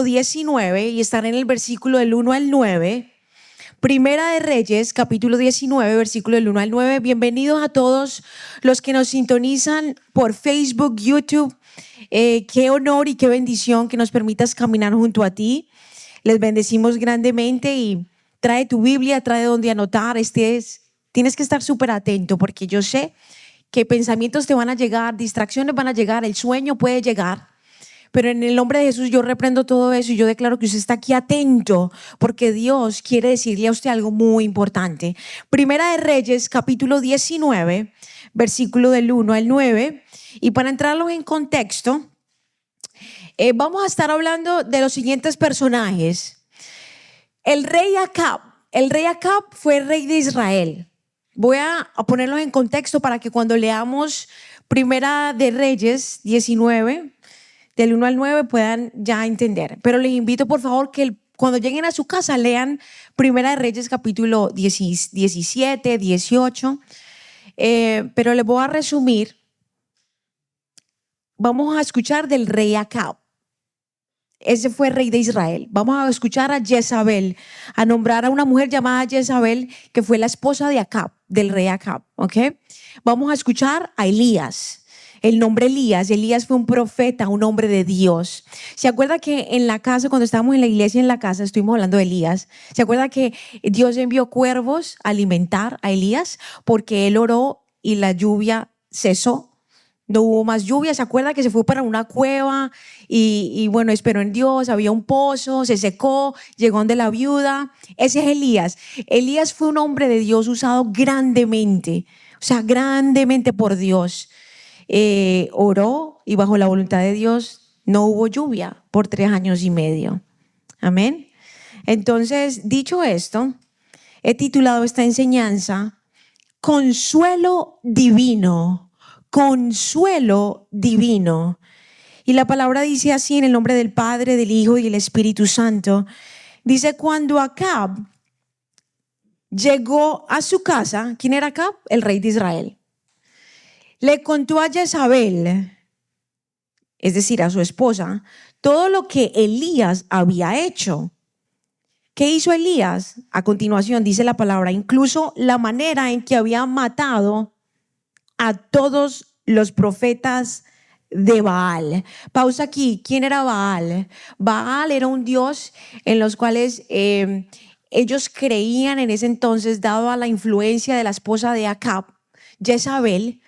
capítulo 19 y estar en el versículo del 1 al 9. Primera de Reyes, capítulo 19, versículo del 1 al 9. Bienvenidos a todos los que nos sintonizan por Facebook, YouTube. Qué honor y qué bendición que nos permitas caminar junto a ti. Les bendecimos grandemente y trae tu Biblia, trae donde anotar. Tienes que estar súper atento porque yo sé que pensamientos te van a llegar, distracciones van a llegar, el sueño puede llegar. Pero en el nombre de Jesús yo reprendo todo eso y yo declaro que usted está aquí atento porque Dios quiere decirle a usted algo muy importante. Primera de Reyes, capítulo 19, versículo del 1 al 9. Y para entrarlos en contexto, vamos a estar hablando de los siguientes personajes. El rey Acab. El rey Acab fue rey de Israel. Voy a ponerlos en contexto para que cuando leamos Primera de Reyes 19, del 1 al 9 puedan ya entender. Pero les invito por favor que cuando lleguen a su casa lean Primera de Reyes capítulo 17, 18. Pero les voy a resumir. Vamos a escuchar del rey Acab. Ese fue rey de Israel. Vamos a escuchar a Jezabel, a nombrar a una mujer llamada Jezabel, que fue la esposa de Acab, del rey Acab. ¿Ok? Vamos a escuchar a Elías. El nombre Elías. Elías fue un profeta, un hombre de Dios. ¿Se acuerda que en la casa, cuando estábamos en la iglesia en la casa, estuvimos hablando de Elías? ¿Se acuerda que Dios envió cuervos a alimentar a Elías? Porque él oró y la lluvia cesó. No hubo más lluvia. ¿Se acuerda que se fue para una cueva y bueno, esperó en Dios? Había un pozo, se secó, llegó donde la viuda. Ese es Elías. Elías fue un hombre de Dios usado grandemente, o sea, grandemente por Dios. Oró y bajo la voluntad de Dios no hubo lluvia por 3 años y medio. Amén. Entonces, dicho esto, he titulado esta enseñanza Consuelo Divino. Consuelo divino. Y la palabra dice así en el nombre del Padre, del Hijo y del Espíritu Santo. Dice, cuando Acab llegó a su casa, ¿quién era Acab? El rey de Israel. Le contó a Jezabel, es decir, a su esposa, todo lo que Elías había hecho. ¿Qué hizo Elías? A continuación dice la palabra, incluso la manera en que había matado a todos los profetas de Baal. Pausa aquí. ¿Quién era Baal? Baal era un dios en los cuales ellos creían en ese entonces, dado a la influencia de la esposa de Acab, Jezabel.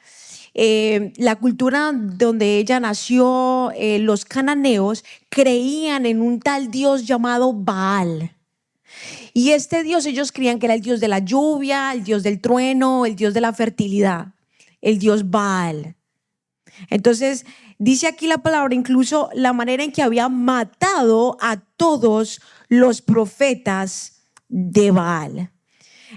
La cultura donde ella nació, los cananeos, creían en un tal dios llamado Baal. Y este dios ellos creían que era el dios de la lluvia, el dios del trueno, el dios de la fertilidad. El dios Baal. Entonces dice aquí la palabra, incluso la manera en que había matado a todos los profetas de Baal.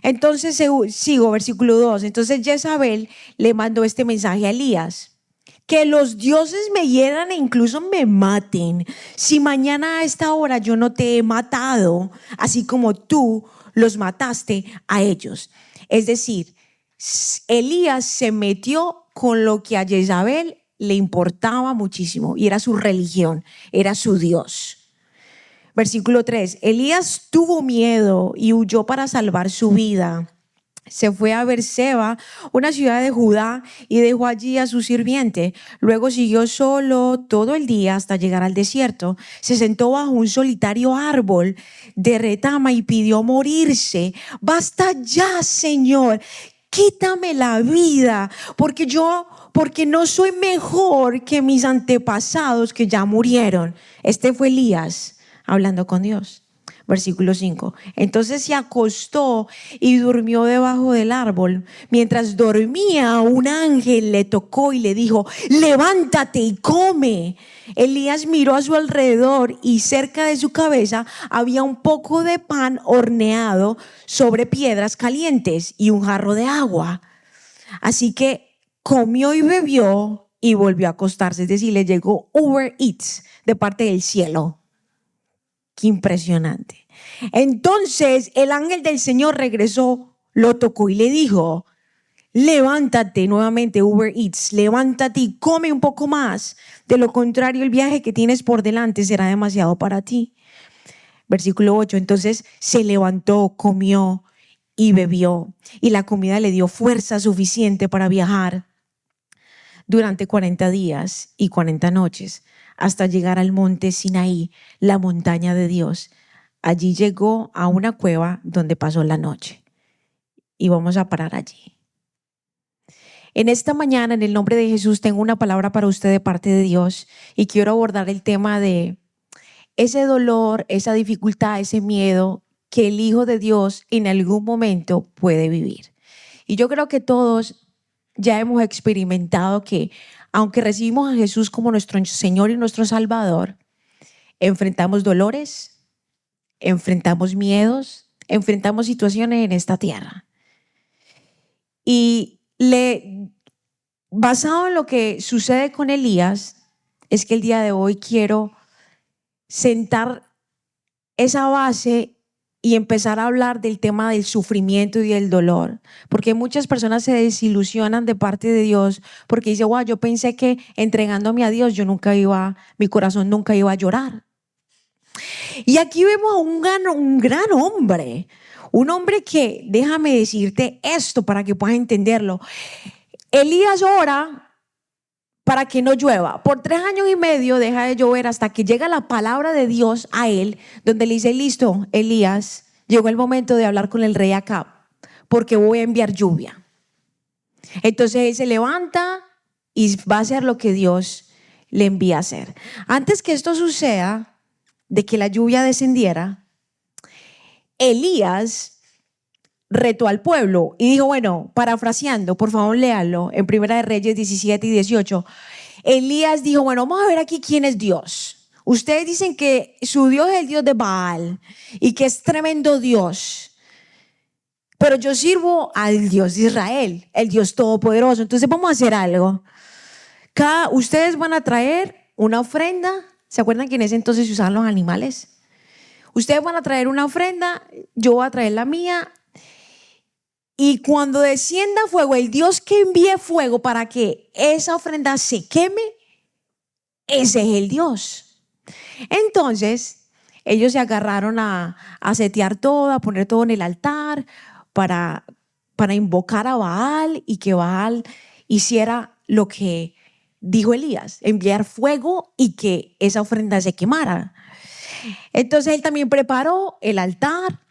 Entonces sigo, versículo 2. Entonces Jezabel le mandó este mensaje a Elías: que los dioses me hieran e incluso me maten, si mañana a esta hora yo no te he matado, así como tú los mataste a ellos. Es decir, Elías se metió con lo que a Jezabel le importaba muchísimo y era su religión, era su Dios. Versículo 3. Elías tuvo miedo y huyó para salvar su vida. Se fue a Berseba, una ciudad de Judá, y dejó allí a su sirviente. Luego siguió solo todo el día hasta llegar al desierto. Se sentó bajo un solitario árbol de retama y pidió morirse. Basta ya, Señor, quítame la vida, porque no soy mejor que mis antepasados que ya murieron. Este fue Elías hablando con Dios. Versículo 5. Entonces se acostó y durmió debajo del árbol. Mientras dormía, un ángel le tocó y le dijo: levántate y come. Elías miró a su alrededor y cerca de su cabeza había un poco de pan horneado sobre piedras calientes y un jarro de agua. Así que comió y bebió y volvió a acostarse. Es decir, le llegó Uber Eats de parte del cielo. Qué impresionante. Entonces el ángel del Señor regresó, lo tocó y le dijo: levántate, nuevamente Uber Eats, levántate y come un poco más. De lo contrario, el viaje que tienes por delante será demasiado para ti. Versículo 8, entonces se levantó, comió y bebió, y la comida le dio fuerza suficiente para viajar durante 40 días y 40 noches hasta llegar al monte Sinaí, la montaña de Dios. Allí llegó a una cueva donde pasó la noche. Y vamos a parar allí. En esta mañana, en el nombre de Jesús, tengo una palabra para usted de parte de Dios y quiero abordar el tema de ese dolor, esa dificultad, ese miedo que el Hijo de Dios en algún momento puede vivir. Y yo creo que todos ya hemos experimentado que aunque recibimos a Jesús como nuestro Señor y nuestro Salvador, enfrentamos dolores, enfrentamos miedos, enfrentamos situaciones en esta tierra. Y basado en lo que sucede con Elías, es que el día de hoy quiero sentar esa base y empezar a hablar del tema del sufrimiento y del dolor, porque muchas personas se desilusionan de parte de Dios porque dice, wow, yo pensé que entregándome a Dios mi corazón nunca iba a llorar. Y aquí vemos a un gran hombre, un hombre que, déjame decirte esto para que puedas entenderlo. Elías ora para que no llueva. Por 3 años y medio deja de llover hasta que llega la palabra de Dios a él, donde le dice, listo, Elías, llegó el momento de hablar con el rey Acab, porque voy a enviar lluvia. Entonces él se levanta y va a hacer lo que Dios le envía a hacer. Antes que esto suceda, de que la lluvia descendiera, Elías retó al pueblo y dijo, bueno, parafraseando, por favor léalo en Primera de Reyes 17 y 18. Elías dijo, bueno, vamos a ver aquí quién es Dios. Ustedes dicen que su Dios es el Dios de Baal y que es tremendo Dios, pero yo sirvo al Dios de Israel, el Dios todopoderoso. Entonces vamos a hacer algo. Ustedes van a traer una ofrenda. ¿Se acuerdan que en ese entonces se usaban los animales? Ustedes van a traer una ofrenda, yo voy a traer la mía. Y cuando descienda fuego, el Dios que envíe fuego para que esa ofrenda se queme, ese es el Dios. Entonces, ellos se agarraron a setear todo, a poner todo en el altar para invocar a Baal y que Baal hiciera lo que dijo Elías, enviar fuego y que esa ofrenda se quemara. Entonces él también preparó el altar.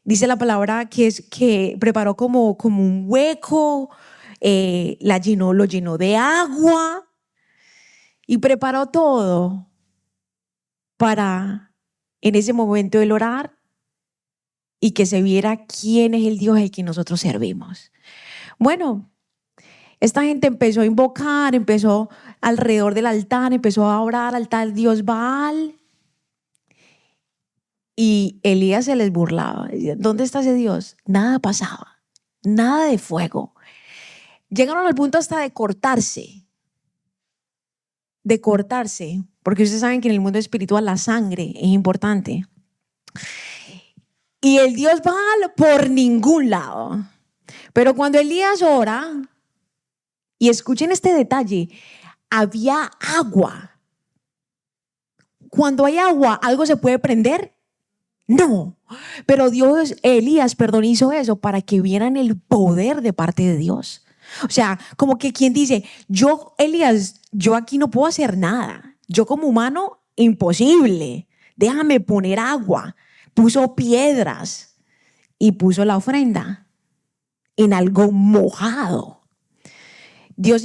Dice la palabra que preparó como un hueco, lo llenó de agua y preparó todo para en ese momento el orar y que se viera quién es el Dios al que nosotros servimos. Bueno, esta gente empezó a invocar, empezó alrededor del altar, empezó a orar al tal Dios Baal. Y Elías se les burlaba. ¿Dónde está ese Dios? Nada pasaba, nada de fuego. Llegaron al punto hasta de cortarse, porque ustedes saben que en el mundo espiritual la sangre es importante. Y el Dios Baal por ningún lado. Pero cuando Elías ora, y escuchen este detalle, había agua. Cuando hay agua, ¿algo se puede prender? No, pero Elías hizo eso para que vieran el poder de parte de Dios. O sea, como que quien dice, Elías, yo aquí no puedo hacer nada. Yo como humano, imposible. Déjame poner agua. Puso piedras y puso la ofrenda en algo mojado. Elías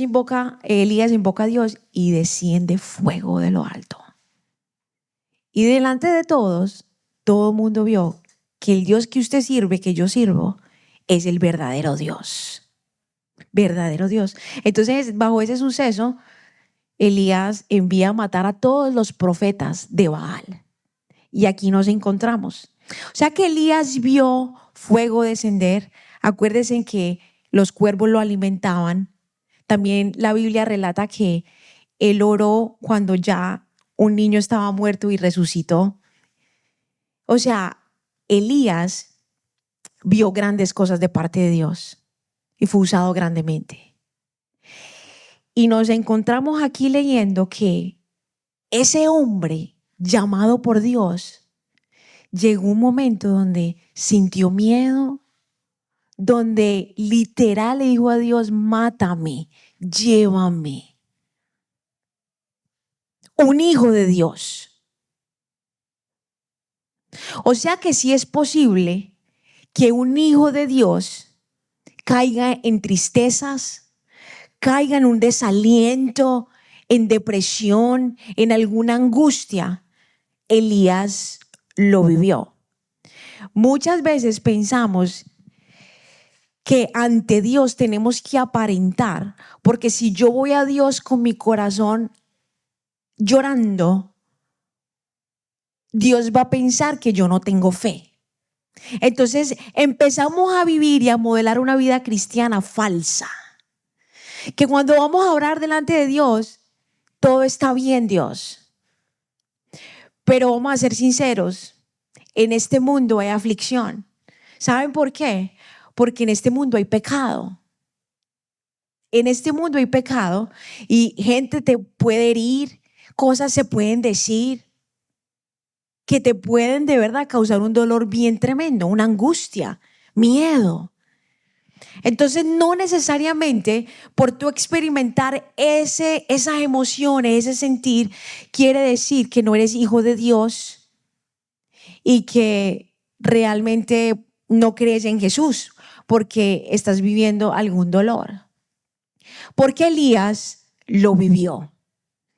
invoca a Dios y desciende fuego de lo alto. Y delante de todos, todo el mundo vio que el Dios que usted sirve, que yo sirvo, es el verdadero Dios. Verdadero Dios. Entonces, bajo ese suceso, Elías envía a matar a todos los profetas de Baal. Y aquí nos encontramos. O sea que Elías vio fuego descender. Acuérdense en que los cuervos lo alimentaban. También la Biblia relata que él oró cuando ya un niño estaba muerto y resucitó. O sea, Elías vio grandes cosas de parte de Dios y fue usado grandemente. Y nos encontramos aquí leyendo que ese hombre llamado por Dios llegó un momento donde sintió miedo, donde literal le dijo a Dios: mátame, llévame. Un hijo de Dios. O sea que sí es posible que un hijo de Dios caiga en tristezas, caiga en un desaliento, en depresión, en alguna angustia. Elías lo vivió. Muchas veces pensamos que ante Dios tenemos que aparentar, porque si yo voy a Dios con mi corazón llorando, Dios va a pensar que yo no tengo fe. Entonces empezamos a vivir y a modelar una vida cristiana falsa. Que cuando vamos a orar delante de Dios, todo está bien, Dios. Pero vamos a ser sinceros, en este mundo hay aflicción. ¿Saben por qué? Porque en este mundo hay pecado. En este mundo hay pecado y gente te puede herir, cosas se pueden decir que te pueden de verdad causar un dolor bien tremendo, una angustia, miedo. Entonces no necesariamente por tú experimentar esas emociones, ese sentir, quiere decir que no eres hijo de Dios y que realmente no crees en Jesús porque estás viviendo algún dolor. Porque Elías lo vivió.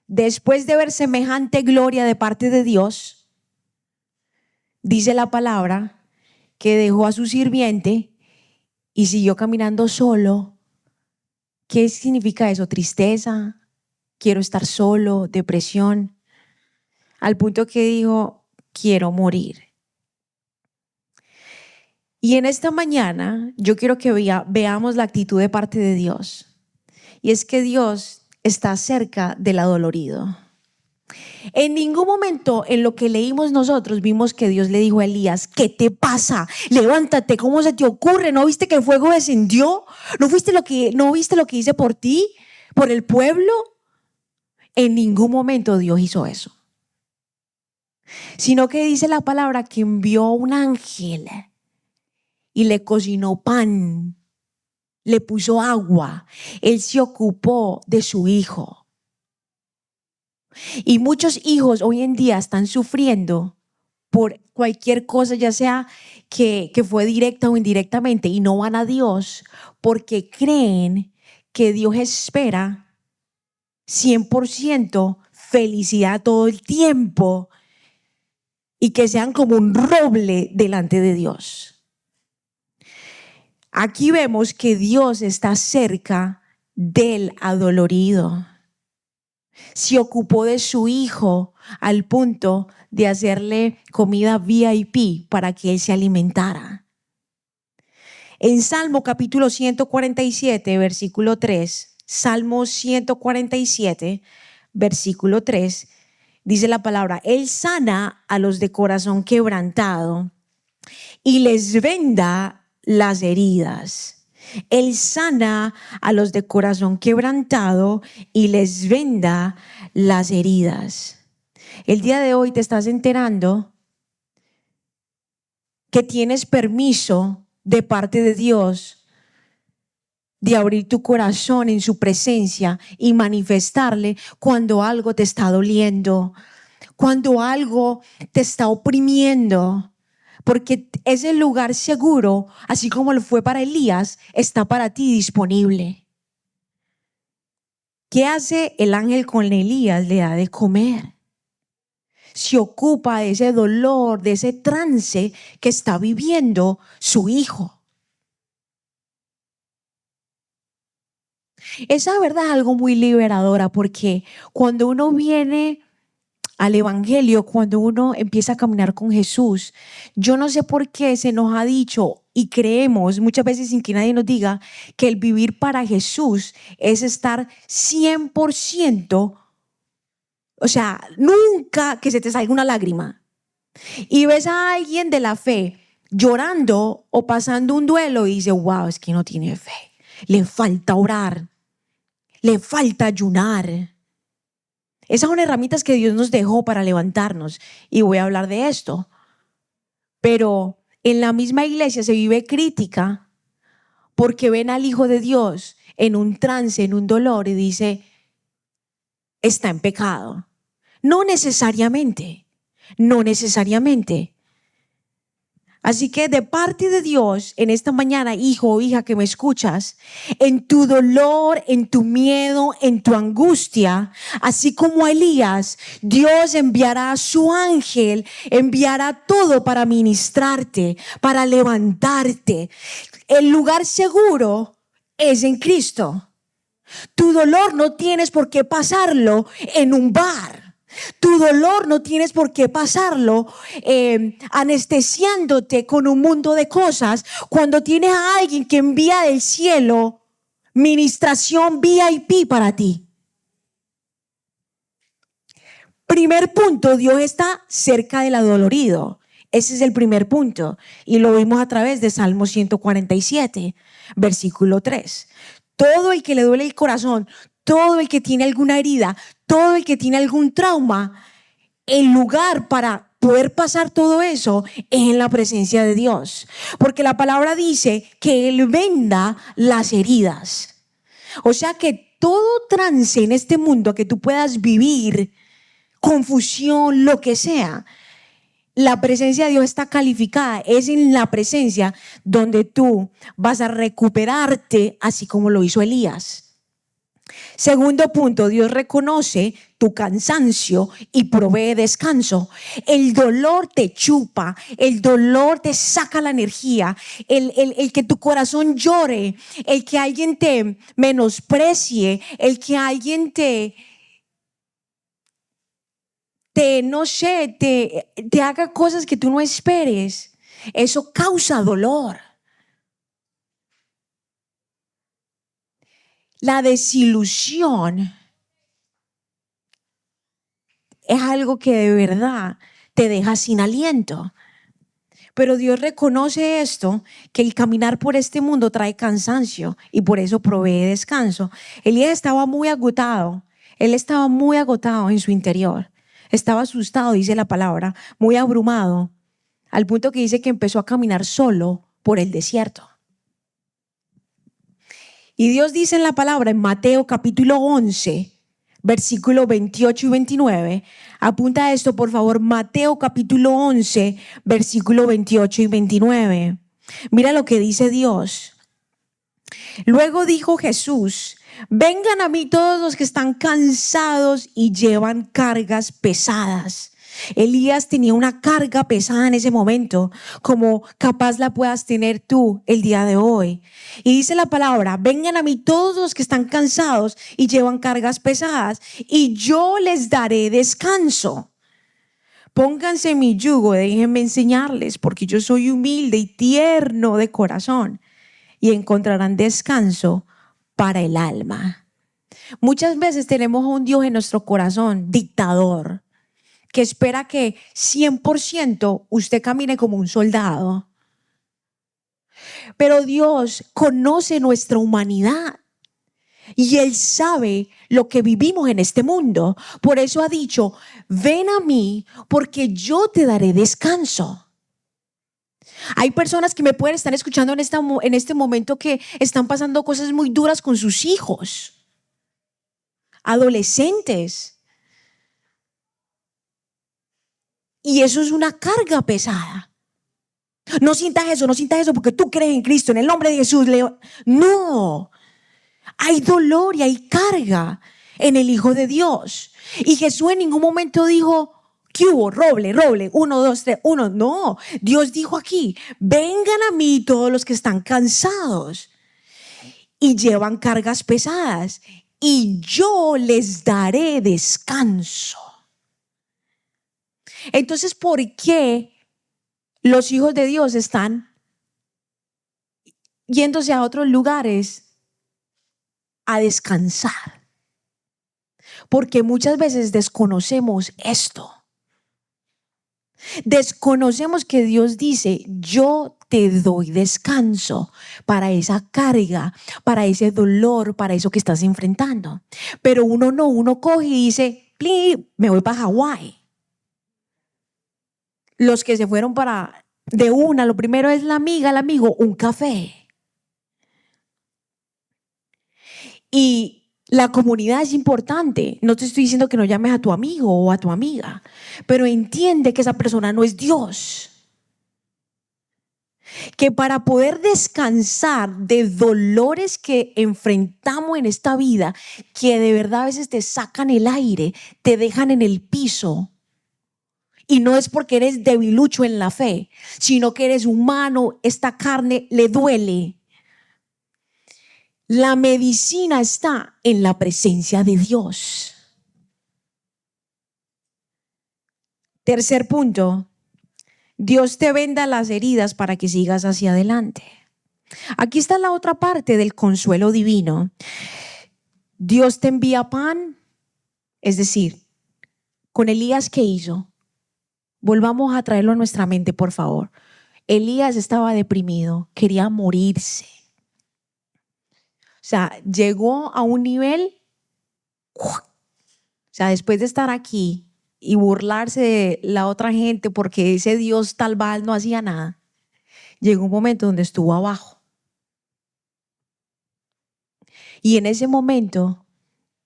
Después de ver semejante gloria de parte de Dios, dice la palabra que dejó a su sirviente y siguió caminando solo. ¿Qué significa eso? Tristeza, quiero estar solo, depresión, al punto que dijo: quiero morir. Y en esta mañana yo quiero que veamos la actitud de parte de Dios. Y es que Dios está cerca del adolorido. En ningún momento en lo que leímos nosotros vimos que Dios le dijo a Elías: ¿qué te pasa? Levántate, ¿cómo se te ocurre? ¿No viste que el fuego descendió? ¿No viste lo que hice por ti, por el pueblo? En ningún momento Dios hizo eso. Sino que dice la palabra que envió un ángel y le cocinó pan, le puso agua. Él se ocupó de su hijo. Y muchos hijos hoy en día están sufriendo por cualquier cosa, ya sea que fue directa o indirectamente, y no van a Dios porque creen que Dios espera 100% felicidad todo el tiempo y que sean como un roble delante de Dios. Aquí vemos que Dios está cerca del adolorido. Se ocupó de su hijo al punto de hacerle comida VIP para que él se alimentara. En Salmo capítulo 147, versículo 3, Salmo 147, versículo 3, dice la palabra: Él sana a los de corazón quebrantado y les venda las heridas. Él sana a los de corazón quebrantado y les venda las heridas. El día de hoy te estás enterando que tienes permiso de parte de Dios de abrir tu corazón en su presencia y manifestarle cuando algo te está doliendo, cuando algo te está oprimiendo. Porque ese lugar seguro, así como lo fue para Elías, está para ti disponible. ¿Qué hace el ángel con Elías? Le da de comer. Se ocupa de ese dolor, de ese trance que está viviendo su hijo. Esa verdad es algo muy liberadora, porque cuando uno viene al evangelio, cuando uno empieza a caminar con Jesús, yo no sé por qué se nos ha dicho y creemos muchas veces sin que nadie nos diga que el vivir para Jesús es estar 100%, o sea, nunca que se te salga una lágrima. Y ves a alguien de la fe llorando o pasando un duelo y dices: wow, es que no tiene fe, le falta orar, le falta ayunar. Esas son herramientas que Dios nos dejó para levantarnos y voy a hablar de esto. Pero en la misma iglesia se vive crítica porque ven al Hijo de Dios en un trance, en un dolor y dice, está en pecado. No necesariamente, no necesariamente. Así que de parte de Dios, en esta mañana, hijo o hija que me escuchas, en tu dolor, en tu miedo, en tu angustia, así como a Elías, Dios enviará a su ángel, enviará todo para ministrarte, para levantarte. El lugar seguro es en Cristo. Tu dolor no tienes por qué pasarlo en un bar. Tu dolor no tienes por qué pasarlo anestesiándote con un mundo de cosas cuando tienes a alguien que envía del cielo ministración VIP para ti. Primer punto, Dios está cerca del adolorido. Ese es el primer punto y lo vimos a través de Salmo 147, versículo 3. Todo el que le duele el corazón, todo el que tiene alguna herida, todo el que tiene algún trauma, el lugar para poder pasar todo eso es en la presencia de Dios. Porque la palabra dice que Él venda las heridas. O sea que todo trance en este mundo que tú puedas vivir, confusión, lo que sea, la presencia de Dios está calificada. Es en la presencia donde tú vas a recuperarte, así como lo hizo Elías. Segundo punto, Dios reconoce tu cansancio y provee descanso. El dolor te chupa, el dolor te saca la energía, el que tu corazón llore, el que alguien te menosprecie, el que alguien te no sé, te haga cosas que tú no esperes. Eso causa dolor. La desilusión es algo que de verdad te deja sin aliento. Pero Dios reconoce esto, que el caminar por este mundo trae cansancio y por eso provee descanso. Elías estaba muy agotado. Él estaba muy agotado en su interior. Estaba asustado, dice la palabra, muy abrumado, al punto que dice que empezó a caminar solo por el desierto. Y Dios dice en la palabra, en Mateo capítulo 11, versículos 28 y 29, apunta esto por favor, Mateo capítulo 11, versículos 28 y 29. Mira lo que dice Dios. Luego dijo Jesús, vengan a mí todos los que están cansados y llevan cargas pesadas. Elías tenía una carga pesada en ese momento, como capaz la puedas tener tú el día de hoy. Y dice la palabra, vengan a mí todos los que están cansados y llevan cargas pesadas, y yo les daré descanso. Pónganse mi yugo, déjenme enseñarles, porque yo soy humilde y tierno de corazón, y encontrarán descanso para el alma. Muchas veces tenemos a un Dios en nuestro corazón, dictador, que espera que 100% usted camine como un soldado. Pero Dios conoce nuestra humanidad y Él sabe lo que vivimos en este mundo. Por eso ha dicho, ven a mí porque yo te daré descanso. Hay personas que me pueden estar escuchando en este momento que están pasando cosas muy duras con sus hijos, adolescentes. Y eso es una carga pesada. No sientas eso porque tú crees en Cristo, en el nombre de Jesús. No, hay dolor y hay carga en el Hijo de Dios. Y Jesús en ningún momento dijo, ¿qué hubo? Roble, 1, 2, 3, 1. No, Dios dijo aquí, vengan a mí todos los que están cansados y llevan cargas pesadas y yo les daré descanso. Entonces, ¿por qué los hijos de Dios están yéndose a otros lugares a descansar? Porque muchas veces desconocemos esto. Desconocemos que Dios dice, yo te doy descanso para esa carga, para ese dolor, para eso que estás enfrentando. Pero uno no, uno coge y dice, me voy para Hawái. Los que se fueron para de una, lo primero es la amiga, el amigo, un café. Y la comunidad es importante. No te estoy diciendo que no llames a tu amigo o a tu amiga, pero entiende que esa persona no es Dios. Que para poder descansar de dolores que enfrentamos en esta vida, que de verdad a veces te sacan el aire, te dejan en el piso, y no es porque eres debilucho en la fe, sino que eres humano, esta carne le duele. La medicina está en la presencia de Dios. Tercer punto, Dios te venda las heridas para que sigas hacia adelante. Aquí está la otra parte del consuelo divino. Dios te envía pan, es decir, con Elías, ¿qué hizo? Volvamos a traerlo a nuestra mente, por favor. Elías estaba deprimido, quería morirse. O sea, llegó a un nivel, después de estar aquí y burlarse de la otra gente porque ese Dios tal Baal no hacía nada, llegó un momento donde estuvo abajo. Y en ese momento,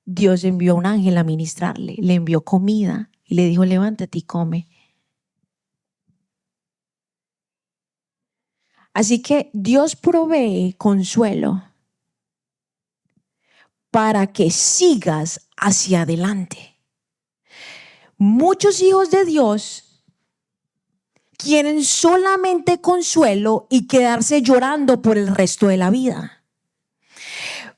Dios envió a un ángel a ministrarle, le envió comida y le dijo, levántate y come. Así que Dios provee consuelo para que sigas hacia adelante. Muchos hijos de Dios quieren solamente consuelo y quedarse llorando por el resto de la vida.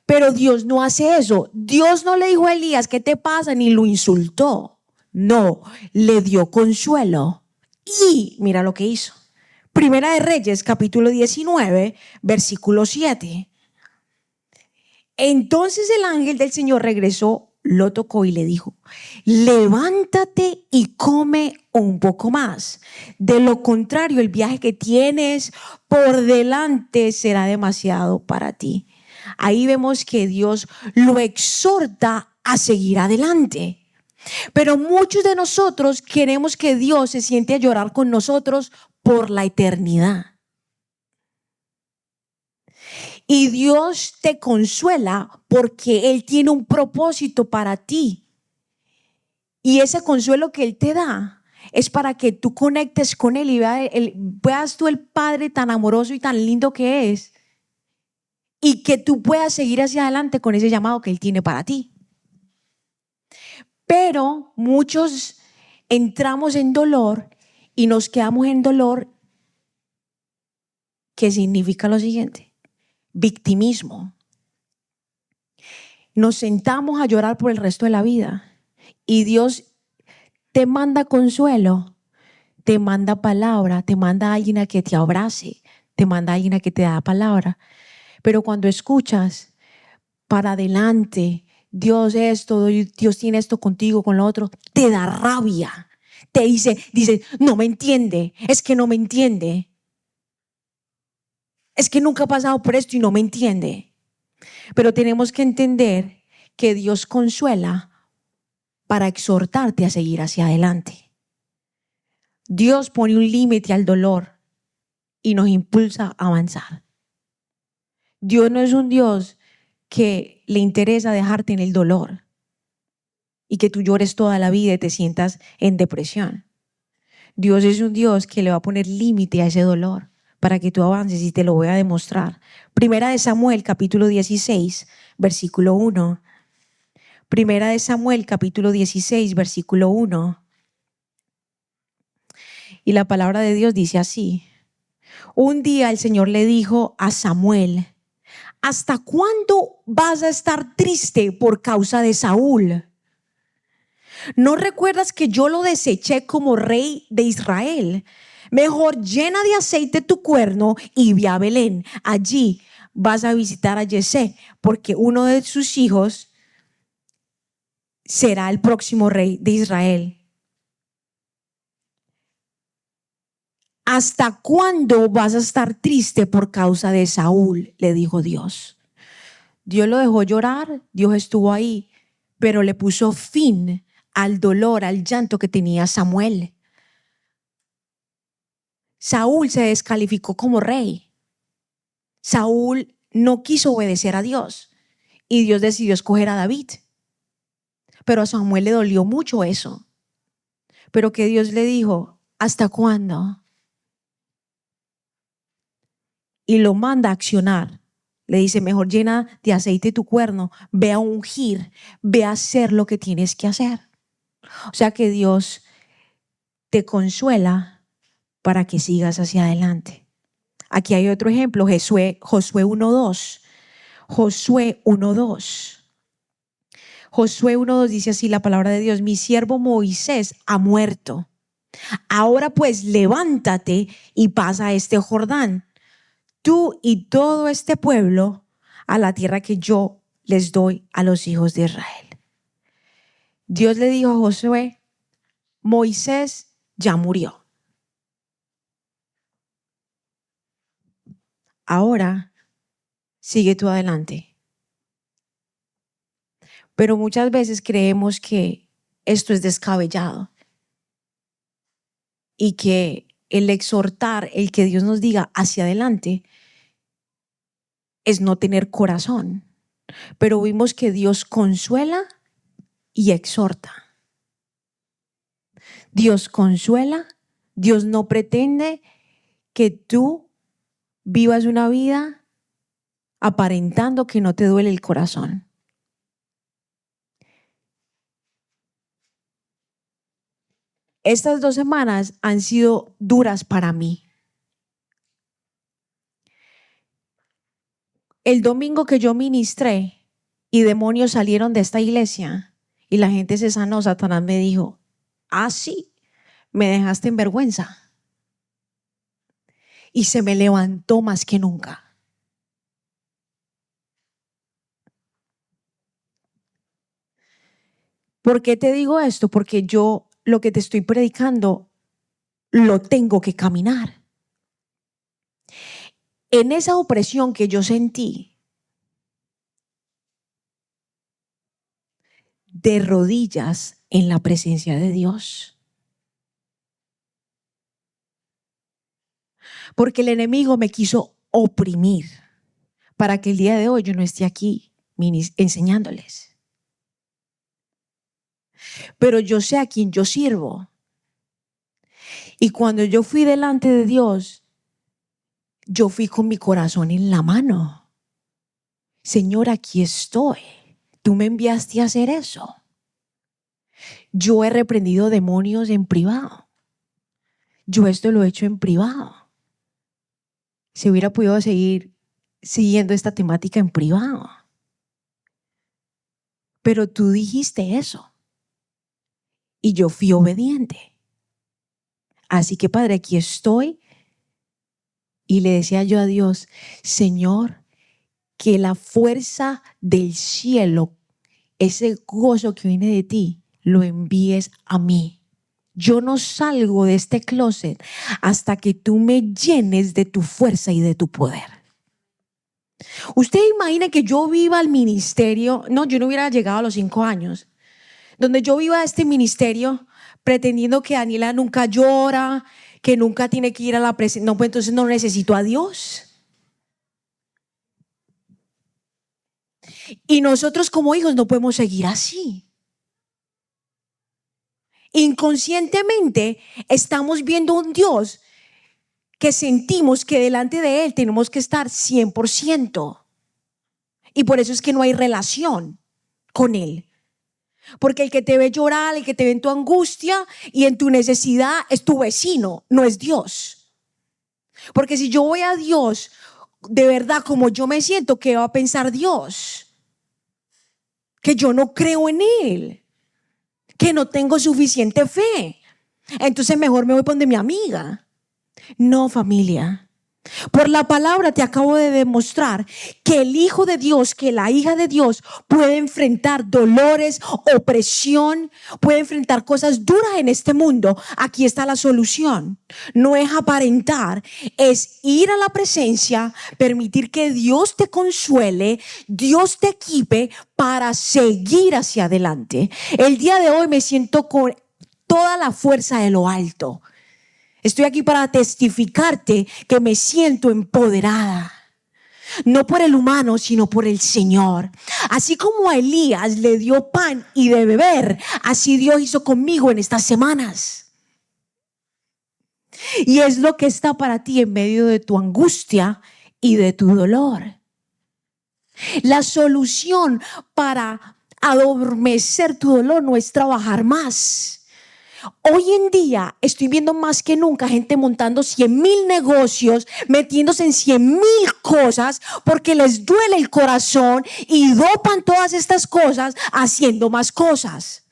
Pero Dios no hace eso. Dios no le dijo a Elías, ¿qué te pasa? Ni lo insultó. No, le dio consuelo. Y mira lo que hizo. Primera de Reyes, capítulo 19, versículo 7. Entonces el ángel del Señor regresó, lo tocó y le dijo, levántate y come un poco más. De lo contrario, el viaje que tienes por delante será demasiado para ti. Ahí vemos que Dios lo exhorta a seguir adelante. Pero muchos de nosotros queremos que Dios se siente a llorar con nosotros por la eternidad. Y Dios te consuela porque Él tiene un propósito para ti. Y ese consuelo que Él te da es para que tú conectes con Él y veas tú el Padre tan amoroso y tan lindo que es. Y que tú puedas seguir hacia adelante con ese llamado que Él tiene para ti. Pero muchos entramos en dolor y nos quedamos en dolor, que significa lo siguiente: victimismo. Nos sentamos a llorar por el resto de la vida y Dios te manda consuelo, te manda palabra, te manda a alguien a que te abrace, te manda a alguien a que te da palabra. Pero cuando escuchas para adelante, Dios esto, Dios tiene esto contigo, con lo otro, te da rabia. Te dice, no me entiende, es que no me entiende. Es que nunca ha pasado por esto y no me entiende. Pero tenemos que entender que Dios consuela para exhortarte a seguir hacia adelante. Dios pone un límite al dolor y nos impulsa a avanzar. Dios no es un Dios que le interesa dejarte en el dolor y que tú llores toda la vida y te sientas en depresión. Dios es un Dios que le va a poner límite a ese dolor para que tú avances, y te lo voy a demostrar. Primera de Samuel, capítulo 16, versículo 1. Primera de Samuel, capítulo 16, versículo 1. Y la palabra de Dios dice así: un día el Señor le dijo a Samuel, ¿hasta cuándo vas a estar triste por causa de Saúl? ¿No recuerdas que yo lo deseché como rey de Israel? Mejor llena de aceite tu cuerno y ve a Belén. Allí vas a visitar a Yesé, porque uno de sus hijos será el próximo rey de Israel. ¿Hasta cuándo vas a estar triste por causa de Saúl?, le dijo Dios. Dios lo dejó llorar, Dios estuvo ahí, pero le puso fin al dolor, al llanto que tenía Samuel. Saúl se descalificó como rey. Saúl no quiso obedecer a Dios y Dios decidió escoger a David. Pero a Samuel le dolió mucho eso. Pero que Dios le dijo, ¿hasta cuándo? Y lo manda a accionar. Le dice, mejor llena de aceite tu cuerno, ve a ungir, ve a hacer lo que tienes que hacer. O sea que Dios te consuela para que sigas hacia adelante. Aquí hay otro ejemplo, Josué 1:2. Josué 1:2. Josué 1:2 dice así la palabra de Dios: mi siervo Moisés ha muerto. Ahora pues levántate y pasa este Jordán, tú y todo este pueblo, a la tierra que yo les doy a los hijos de Israel. Dios le dijo a Josué, Moisés ya murió. Ahora sigue tú adelante. Pero muchas veces creemos que esto es descabellado y que el exhortar, el que Dios nos diga hacia adelante, es no tener corazón. Pero vimos que Dios consuela y exhorta. Dios consuela, Dios no pretende que tú vivas una vida aparentando que no te duele el corazón. Estas 2 semanas han sido duras para mí. El domingo que yo ministré y demonios salieron de esta iglesia y la gente se sanó, Satanás me dijo, ah, sí, me dejaste en vergüenza. Y se me levantó más que nunca. ¿Por qué te digo esto? Porque yo lo que te estoy predicando lo tengo que caminar. En esa opresión que yo sentí, de rodillas en la presencia de Dios. Porque el enemigo me quiso oprimir para que el día de hoy yo no esté aquí enseñándoles. Pero yo sé a quién yo sirvo. Y cuando yo fui delante de Dios, yo fui con mi corazón en la mano. Señor, aquí estoy. Tú me enviaste a hacer eso. Yo he reprendido demonios en privado. Yo esto lo he hecho en privado. Si hubiera podido seguir siguiendo esta temática en privado. Pero tú dijiste eso. Y yo fui obediente. Así que, Padre, aquí estoy. Y le decía yo a Dios, Señor, que la fuerza del cielo, ese gozo que viene de ti, lo envíes a mí. Yo no salgo de este closet hasta que tú me llenes de tu fuerza y de tu poder. Usted imagina que yo viva el ministerio, no, yo no hubiera llegado a los 5 años, donde yo viva este ministerio pretendiendo que Daniela nunca llora, que nunca tiene que ir a la presencia. No, pues entonces no necesito a Dios. Y nosotros como hijos no podemos seguir así. Inconscientemente estamos viendo un Dios que sentimos que delante de Él tenemos que estar 100%. Y por eso es que no hay relación con Él. Porque el que te ve llorar, el que te ve en tu angustia y en tu necesidad es tu vecino, no es Dios. Porque si yo voy a Dios de verdad como yo me siento, ¿qué va a pensar Dios? Que yo no creo en Él, que no tengo suficiente fe. Entonces mejor me voy donde mi amiga. No, familia. Por la palabra te acabo de demostrar que el Hijo de Dios, que la hija de Dios puede enfrentar dolores, opresión, puede enfrentar cosas duras en este mundo. Aquí está la solución. No es aparentar, es ir a la presencia, permitir que Dios te consuele, Dios te equipe para seguir hacia adelante. El día de hoy me siento con toda la fuerza de lo alto. Estoy aquí para testificarte que me siento empoderada. No por el humano, sino por el Señor. Así como a Elías le dio pan y de beber, así Dios hizo conmigo en estas semanas. Y es lo que está para ti en medio de tu angustia y de tu dolor. La solución para adormecer tu dolor no es trabajar más. Hoy en día estoy viendo más que nunca gente montando 100,000 negocios, metiéndose en 100,000 cosas porque les duele el corazón y dopan todas estas cosas haciendo más cosas.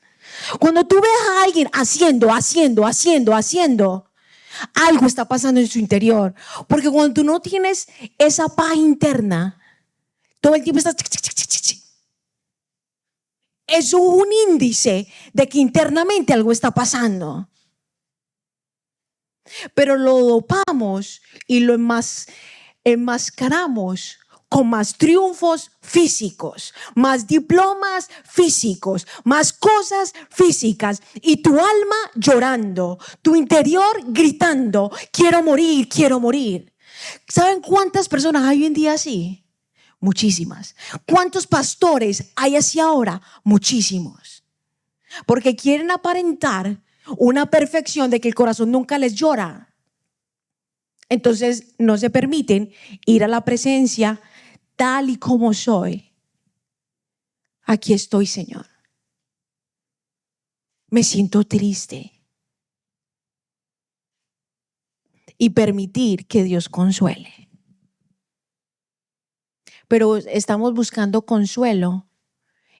Cuando tú ves a alguien haciendo, algo está pasando en su interior. Porque cuando tú no tienes esa paz interna, todo el tiempo estás... Es un índice de que internamente algo está pasando. Pero lo dopamos y lo enmascaramos con más triunfos físicos, más diplomas físicos, más cosas físicas, y tu alma llorando, tu interior gritando, quiero morir, quiero morir. ¿Saben cuántas personas hay hoy en día así? Muchísimas. ¿Cuántos pastores hay así ahora? Muchísimos. Porque quieren aparentar una perfección de que el corazón nunca les llora. Entonces no se permiten ir a la presencia tal y como soy. Aquí estoy, Señor. Me siento triste. Y permitir que Dios consuele. Pero estamos buscando consuelo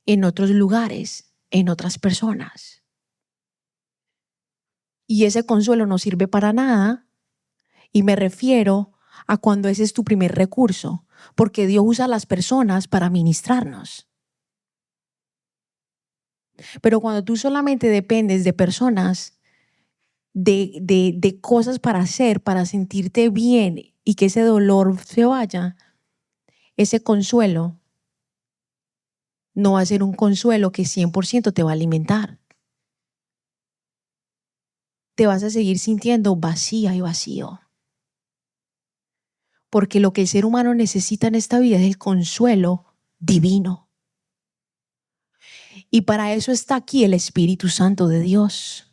en otros lugares, en otras personas. Y ese consuelo no sirve para nada. Y me refiero a cuando ese es tu primer recurso, porque Dios usa a las personas para ministrarnos. Pero cuando tú solamente dependes de personas, de cosas para hacer, para sentirte bien y que ese dolor se vaya, ese consuelo no va a ser un consuelo que 100% te va a alimentar. Te vas a seguir sintiendo vacía y vacío. Porque lo que el ser humano necesita en esta vida es el consuelo divino. Y para eso está aquí el Espíritu Santo de Dios.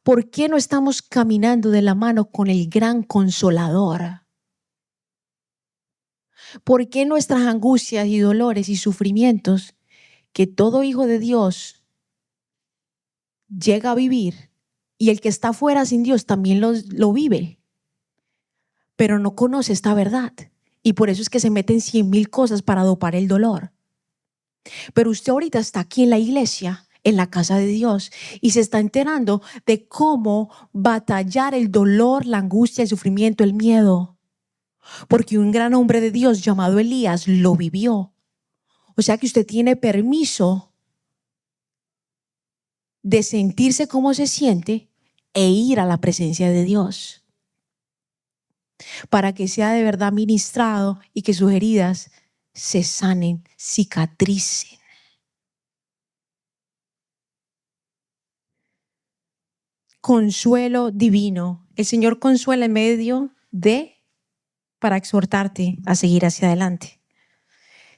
¿Por qué no estamos caminando de la mano con el gran consolador? ¿Por qué nuestras angustias y dolores y sufrimientos que todo hijo de Dios llega a vivir, y el que está fuera sin Dios también lo vive, pero no conoce esta verdad? Y por eso es que se meten 100,000 cosas para dopar el dolor. Pero usted ahorita está aquí en la iglesia, en la casa de Dios, y se está enterando de cómo batallar el dolor, la angustia, el sufrimiento, el miedo. Porque un gran hombre de Dios llamado Elías lo vivió. O sea que usted tiene permiso de sentirse como se siente e ir a la presencia de Dios para que sea de verdad ministrado y que sus heridas se sanen, cicatricen. Consuelo divino. El Señor consuela en medio para exhortarte a seguir hacia adelante.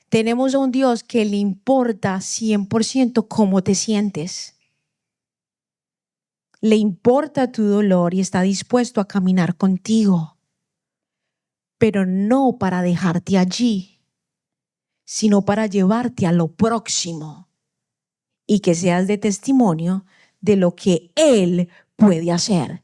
Tenemos a un Dios que le importa 100% cómo te sientes. Le importa tu dolor y está dispuesto a caminar contigo, pero no para dejarte allí, sino para llevarte a lo próximo y que seas de testimonio de lo que Él puede hacer.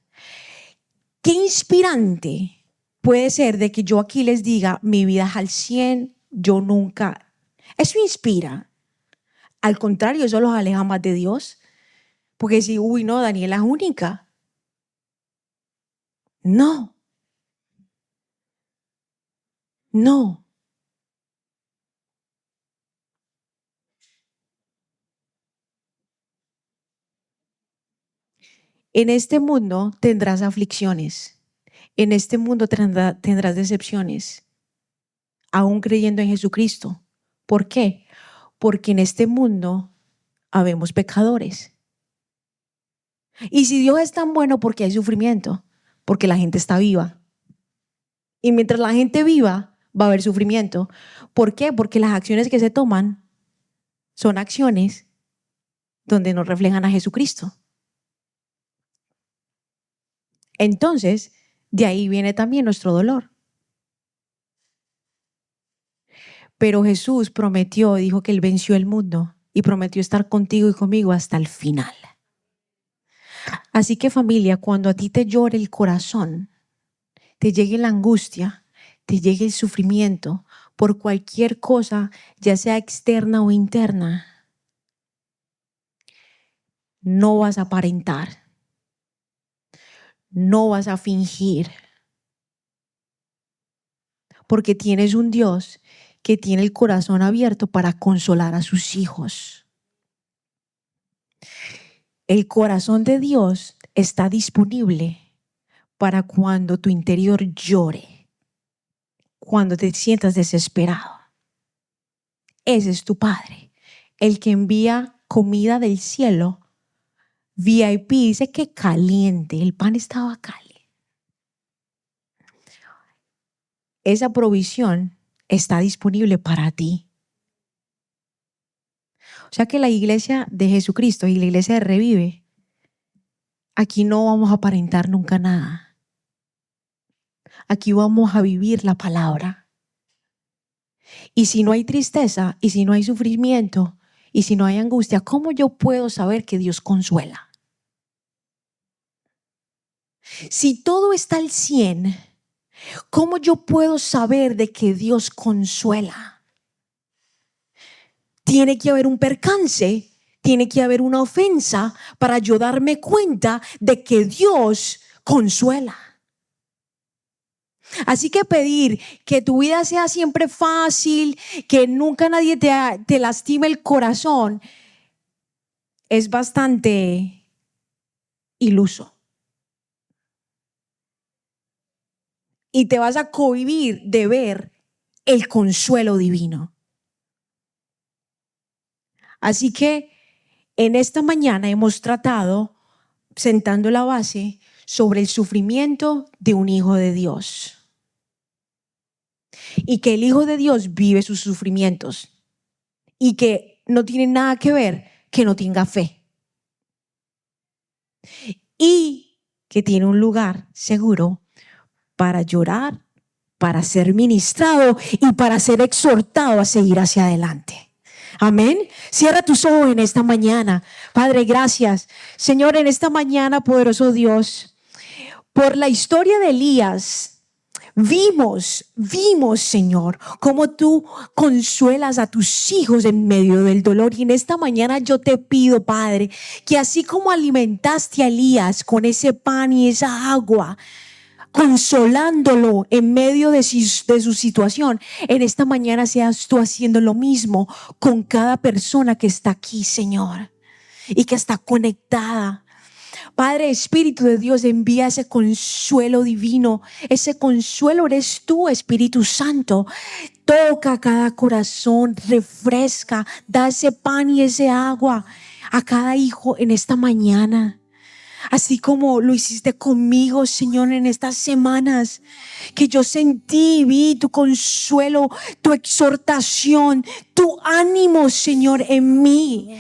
Qué inspirante puede ser de que yo aquí les diga, mi vida es al 100, yo nunca. Eso inspira. Al contrario, eso los aleja más de Dios. Porque si, no, Daniela es única. No. No. En este mundo tendrás aflicciones. En este mundo tendrás decepciones, aún creyendo en Jesucristo. ¿Por qué? Porque en este mundo habemos pecadores. Y si Dios es tan bueno, ¿por qué hay sufrimiento? Porque la gente está viva. Y mientras la gente viva, va a haber sufrimiento. ¿Por qué? Porque las acciones que se toman son acciones donde nos reflejan a Jesucristo. Entonces, de ahí viene también nuestro dolor. Pero Jesús prometió, dijo que Él venció el mundo y prometió estar contigo y conmigo hasta el final. Así que, familia, cuando a ti te llore el corazón, te llegue la angustia, te llegue el sufrimiento por cualquier cosa, ya sea externa o interna, no vas a aparentar, no vas a fingir, porque tienes un Dios que tiene el corazón abierto para consolar a sus hijos. El corazón de Dios está disponible para cuando tu interior llore, cuando te sientas desesperado. Ese es tu Padre, el que envía comida del cielo. VIP dice que caliente, el pan estaba caliente. Esa provisión está disponible para ti. O sea que la iglesia de Jesucristo y la iglesia de Revive, aquí no vamos a aparentar nunca nada. Aquí vamos a vivir la palabra. Y si no hay tristeza, y si no hay sufrimiento, y si no hay angustia, ¿cómo yo puedo saber que Dios consuela? Si todo está al 100, ¿cómo yo puedo saber de que Dios consuela? Tiene que haber un percance, tiene que haber una ofensa para yo darme cuenta de que Dios consuela. Así que pedir que tu vida sea siempre fácil, que nunca nadie te lastime el corazón, es bastante iluso. Y te vas a cohibir de ver el consuelo divino. Así que en esta mañana hemos tratado, sentando la base, sobre el sufrimiento de un hijo de Dios. Y que el Hijo de Dios vive sus sufrimientos. Y que no tiene nada que ver que no tenga fe. Y que tiene un lugar seguro para llorar, para ser ministrado y para ser exhortado a seguir hacia adelante. Amén. Cierra tus ojos en esta mañana. Padre, gracias. Señor, en esta mañana, poderoso Dios, por la historia de Elías, vimos, Señor, cómo tú consuelas a tus hijos en medio del dolor. Y en esta mañana yo te pido, Padre, que así como alimentaste a Elías con ese pan y esa agua, consolándolo en medio de su situación, en esta mañana seas tú haciendo lo mismo con cada persona que está aquí, Señor, y que está conectada. Padre, Espíritu de Dios, envía ese consuelo divino. Ese consuelo eres tú, Espíritu Santo. Toca cada corazón, refresca, da ese pan y ese agua a cada hijo en esta mañana. Así como lo hiciste conmigo, Señor, en estas semanas, que yo sentí, vi tu consuelo, tu exhortación, tu ánimo, Señor, en mí.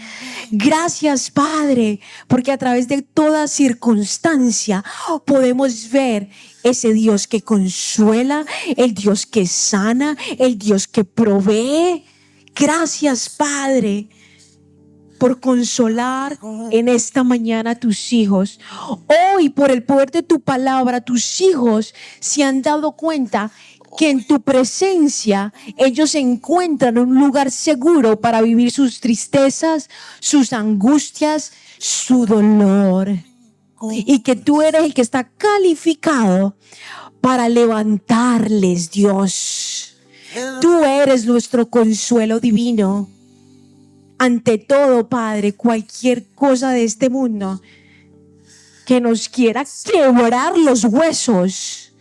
Gracias, Padre, porque a través de toda circunstancia podemos ver ese Dios que consuela, el Dios que sana, el Dios que provee. Gracias, Padre, por consolar en esta mañana a tus hijos. Hoy, por el poder de tu palabra, tus hijos se han dado cuenta que en tu presencia ellos encuentran un lugar seguro para vivir sus tristezas, sus angustias, su dolor. Y que tú eres el que está calificado para levantarles, Dios. Tú eres nuestro consuelo divino. Ante todo, Padre, cualquier cosa de este mundo que nos quiera quebrar los huesos,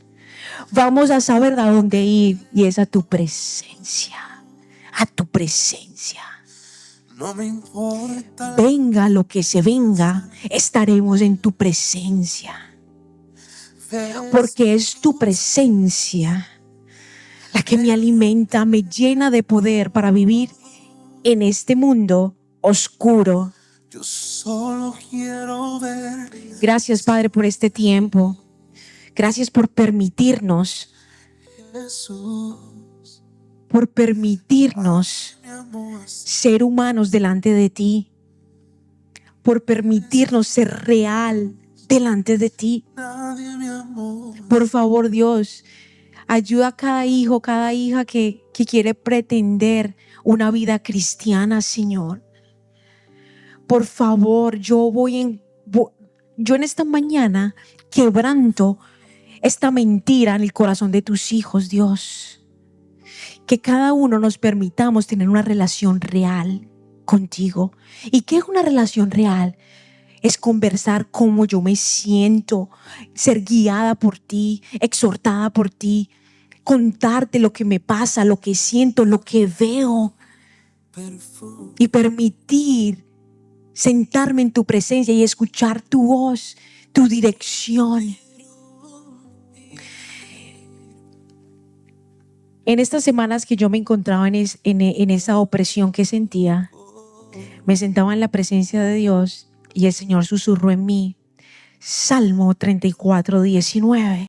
vamos a saber a dónde ir, y es a tu presencia. A tu presencia. No me importa. Venga lo que se venga, estaremos en tu presencia. Porque es tu presencia la que me alimenta, me llena de poder para vivir en este mundo oscuro. Yo solo quiero ver. Gracias, Padre, por este tiempo. Gracias por permitirnos, Jesús, por permitirnos mi amor, ser humanos delante de ti, por permitirnos ser real delante de ti. nadie mi amor. Por favor, Dios, ayuda a cada hijo, cada hija que quiere pretender una vida cristiana, Señor. Por favor, yo en esta mañana quebranto esta mentira en el corazón de tus hijos, Dios. Que cada uno nos permitamos tener una relación real contigo. ¿Y qué es una relación real? Es conversar cómo yo me siento, ser guiada por ti, exhortada por ti, contarte lo que me pasa, lo que siento, lo que veo, y permitir sentarme en tu presencia y escuchar tu voz, tu dirección. En estas semanas que yo me encontraba en esa opresión que sentía, me sentaba en la presencia de Dios y el Señor susurró en mí Salmo 34:19.